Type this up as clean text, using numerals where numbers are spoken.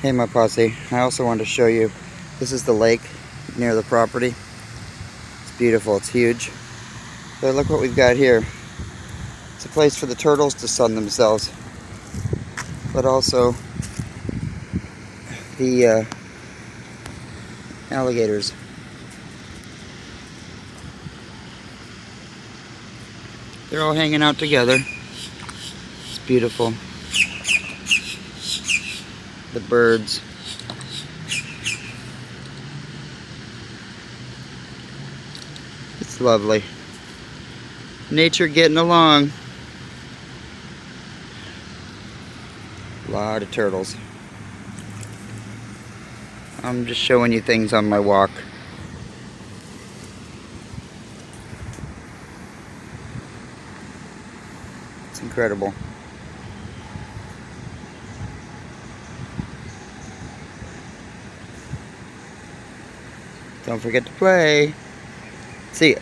Hey my posse, I also wanted to show you, this is the lake near the property. It's beautiful, it's huge. But look what we've got here. It's a place for the turtles to sun themselves, but also the alligators. They're all hanging out together. It's beautiful. The birds. It's lovely. Nature getting along. A lot of turtles. I'm just showing you things on my walk. It's incredible. Don't forget to play. See ya.